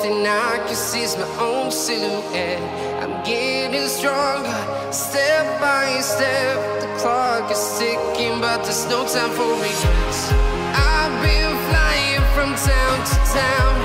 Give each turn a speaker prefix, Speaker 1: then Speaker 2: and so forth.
Speaker 1: thing I can see is my own silhouette. I'm getting stronger, step by step. The clock is ticking, but there's no time for regrets. I've been flying from town to town,